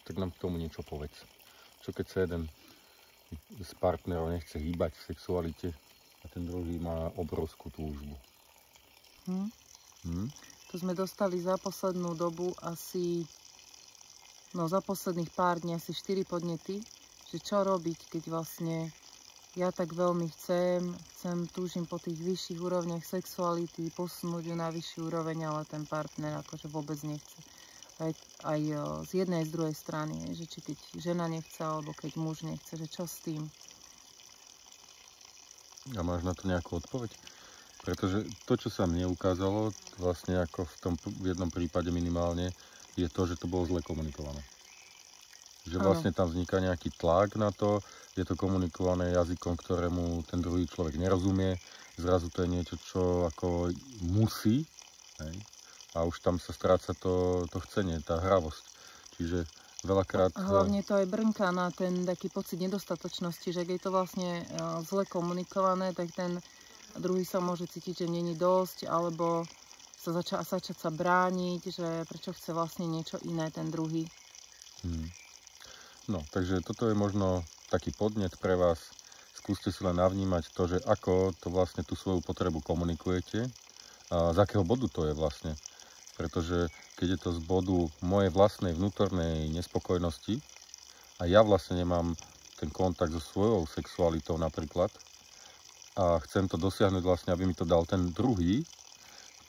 tak nám k tomu niečo povedz. Čo keď sa jeden z partnerov nechce hýbať v sexualite a ten druhý má obrovskú túžbu? Tu sme dostali za poslednú dobu asi, za posledných pár dní asi 4 podnety, že čo robiť, keď vlastne ja tak veľmi túžim po tých vyšších úrovniach sexuality, posunúť ju na vyšší úroveň, ale ten partner akože vôbec nechce. Aj z jednej, z druhej strany, že či keď žena nechce, alebo keď muž nechce, že čo s tým? A máš na to nejakú odpoveď? Pretože to, čo sa mne ukázalo, vlastne ako v tom jednom prípade minimálne, je to, že to bolo zle komunikované. Že vlastne tam vzniká nejaký tlak na to, je to komunikované jazykom, ktorému ten druhý človek nerozumie, zrazu to je niečo, čo ako musí, hej? A už tam sa stráca to chcenie, tá hravosť. Čiže veľakrát... Hlavne to aj brnká na ten taký pocit nedostatočnosti, že keď je to vlastne zle komunikované, tak ten druhý sa môže cítiť, že není dosť, alebo začať sa brániť, že prečo chce vlastne niečo iné ten druhý. No, takže toto je možno taký podnet pre vás. Skúste si len navnímať to, že ako to vlastne tú svoju potrebu komunikujete a z akého bodu to je vlastne. Pretože keď je to z bodu mojej vlastnej vnútornej nespokojnosti a ja vlastne nemám ten kontakt so svojou sexualitou napríklad a chcem to dosiahnuť vlastne, aby mi to dal ten druhý,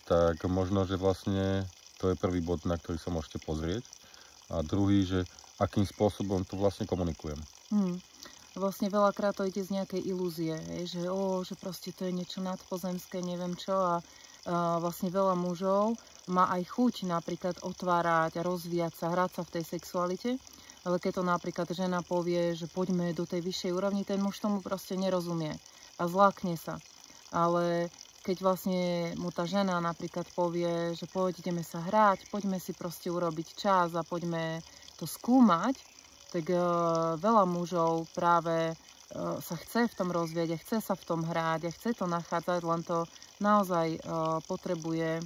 tak možno, že vlastne to je prvý bod, na ktorý sa môžete pozrieť. A druhý, že akým spôsobom to vlastne komunikujem. Vlastne veľakrát to ide z nejakej ilúzie, že proste to je niečo nadpozemské, neviem čo, a vlastne veľa mužov má aj chuť napríklad otvárať a rozvíjať sa, hrať sa v tej sexualite, ale keď to napríklad žena povie, že poďme do tej vyššej úrovni, ten muž tomu proste nerozumie a zlákne sa. Ale keď vlastne mu tá žena napríklad povie, že ideme sa hrať, poďme si proste urobiť čas a poďme to skúmať, tak veľa mužov práve sa chce v tom rozvieť a chce sa v tom hrať a chce to nachádzať, len to naozaj potrebuje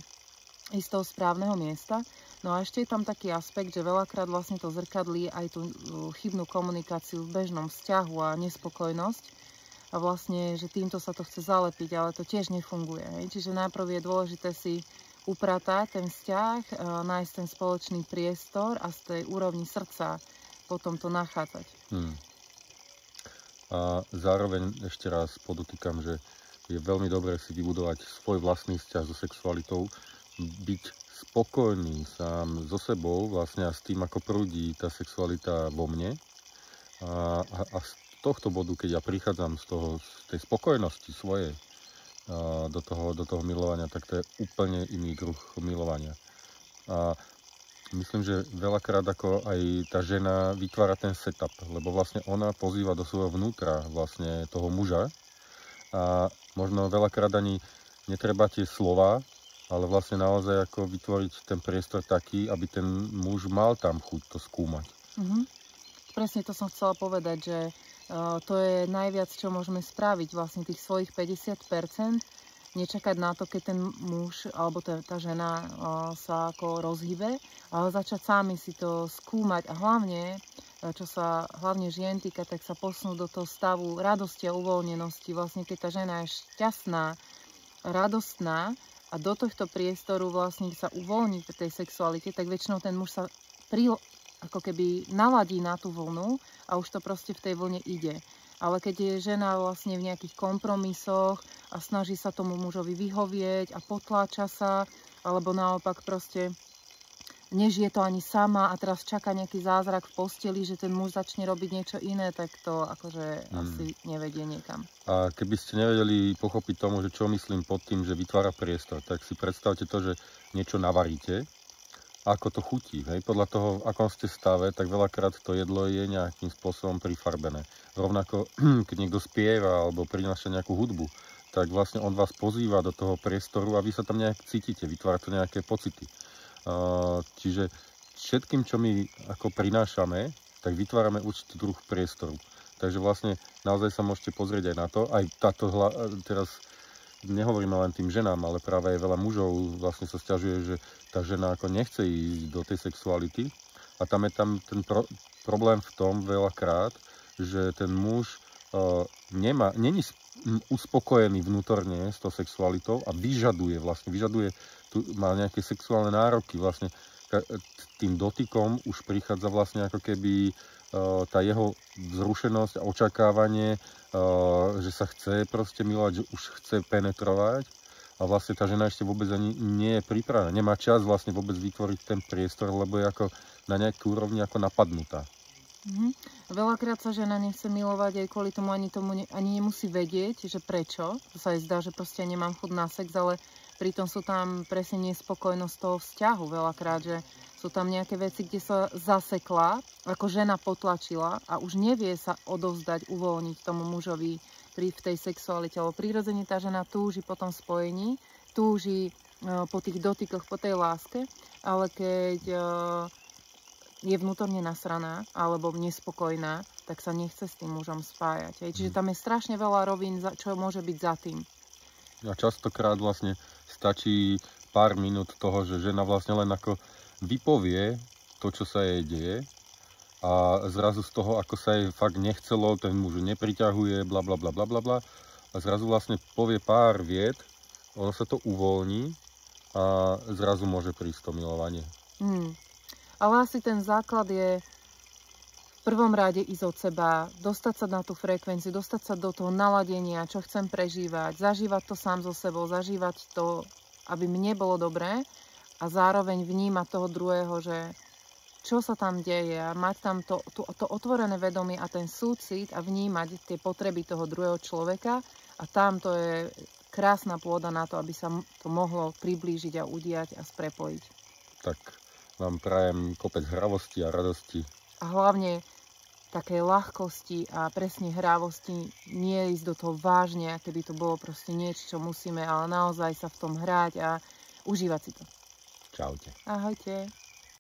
ísť z toho správneho miesta. No a ešte je tam taký aspekt, že veľakrát vlastne to zrkadlí aj tú chybnú komunikáciu v bežnom vzťahu a nespokojnosť. A vlastne, že týmto sa to chce zalepiť, ale to tiež nefunguje. Čiže najprv je dôležité si upratať ten vzťah, nájsť ten spoločný priestor a z tej úrovni srdca potom to nachádzať. A zároveň ešte raz podotýkam, že je veľmi dobré si vybudovať svoj vlastný vzťah so sexualitou, byť spokojný sám so sebou vlastne a s tým, ako prúdi tá sexualita vo mne. A z tohto bodu, keď ja prichádzam z tej spokojnosti svojej, do toho milovania, tak to je úplne iný druh milovania. A myslím, že veľakrát ako aj tá žena vytvára ten setup, lebo vlastne ona pozýva do svojho vnútra vlastne toho muža a možno veľakrát ani netreba tie slova, ale vlastne naozaj ako vytvoriť ten priestor taký, aby ten muž mal tam chuť to skúmať. Presne to som chcela povedať, že to je najviac, čo môžeme spraviť, vlastne tých svojich 50%, nečakať na to, keď ten muž alebo tá žena sa ako rozhybe, ale začať sami si to skúmať a hlavne, čo sa hlavne žien týka, tak sa posunúť do toho stavu radosti a uvoľnenosti. Vlastne keď tá žena je šťastná, radostná a do tohto priestoru vlastne sa uvoľní v tej sexualite, tak väčšinou ten muž sa ako keby naladí na tú vlnu a už to proste v tej vlne ide. Ale keď je žena vlastne v nejakých kompromisoch a snaží sa tomu mužovi vyhovieť a potláča sa, alebo naopak proste nežije to ani sama a teraz čaká nejaký zázrak v posteli, že ten muž začne robiť niečo iné, tak to akože asi nevedie niekam. A keby ste nevedeli pochopiť tomu, že čo myslím pod tým, že vytvára priestor, tak si predstavte to, že niečo navaríte, ako to chutí. Hej? Podľa toho, v akom ste stave, tak veľakrát to jedlo je nejakým spôsobom prifarbené. Rovnako, keď niekto spieva alebo prináša nejakú hudbu, tak vlastne on vás pozýva do toho priestoru a vy sa tam nejak cítite, vytvára to nejaké pocity. Čiže všetkým, čo my ako prinášame, tak vytvárame určitý druh priestoru. Takže vlastne naozaj sa môžete pozrieť aj na to. Aj táto teraz nehovoríme len tým ženám, ale práve aj veľa mužov vlastne sa sťažuje, že tá žena ako nechce ísť do tej sexuality, A tam je ten problém v tom veľakrát, že ten muž není uspokojený vnútorne s tou sexualitou a vyžaduje, má nejaké sexuálne nároky, vlastne tým dotykom už prichádza vlastne ako keby tá jeho vzrušenosť a očakávanie, že sa chce proste milovať, že už chce penetrovať a vlastne tá žena ešte vôbec ani nie je pripravená, nemá čas vlastne vôbec vytvoriť ten priestor, lebo je ako na nejakej úrovni ako napadnutá. Veľakrát sa žena nechce milovať aj kvôli tomu, ani nemusí vedieť, že prečo. To sa jej zdá, že proste nemám chuť na sex, ale pritom sú tam presne nespokojnosť toho vzťahu veľakrát, že sú tam nejaké veci, kde sa zasekla, ako žena potlačila a už nevie sa odovzdať, uvoľniť tomu mužovi v tej sexualite. Lebo prirodzene tá žena túži po tom spojení, túži po tých dotykoch, po tej láske, ale keď je vnútorne nasraná alebo nespokojná, tak sa nechce s tým mužom spájať. Čiže tam je strašne veľa rovín, čo môže byť za tým. A častokrát vlastne stačí pár minút toho, že žena vlastne len ako vypovie to, čo sa jej deje a zrazu z toho, ako sa jej fakt nechcelo, ten muž nepriťahuje, bla bla bla bla bla bla a zrazu vlastne povie pár viet, ono sa to uvoľní a zrazu môže prísť to milovanie. Ale asi ten základ je v prvom rade ísť od seba, dostať sa na tú frekvenciu, dostať sa do toho naladenia, čo chcem prežívať, zažívať to sám so sebou, zažívať to, aby mne bolo dobré a zároveň vnímať toho druhého, že čo sa tam deje a mať tam to otvorené vedomie a ten súcit a vnímať tie potreby toho druhého človeka a tam to je krásna pôda na to, aby sa to mohlo priblížiť a udiať a sprepojiť. Tak vám prajem kopec hravosti a radosti. A hlavne takej ľahkosti a presne hrávosti, nie ísť do toho vážne, keby to bolo proste niečo, čo musíme, ale naozaj sa v tom hrať a užívať si to. Čaute. Ahojte.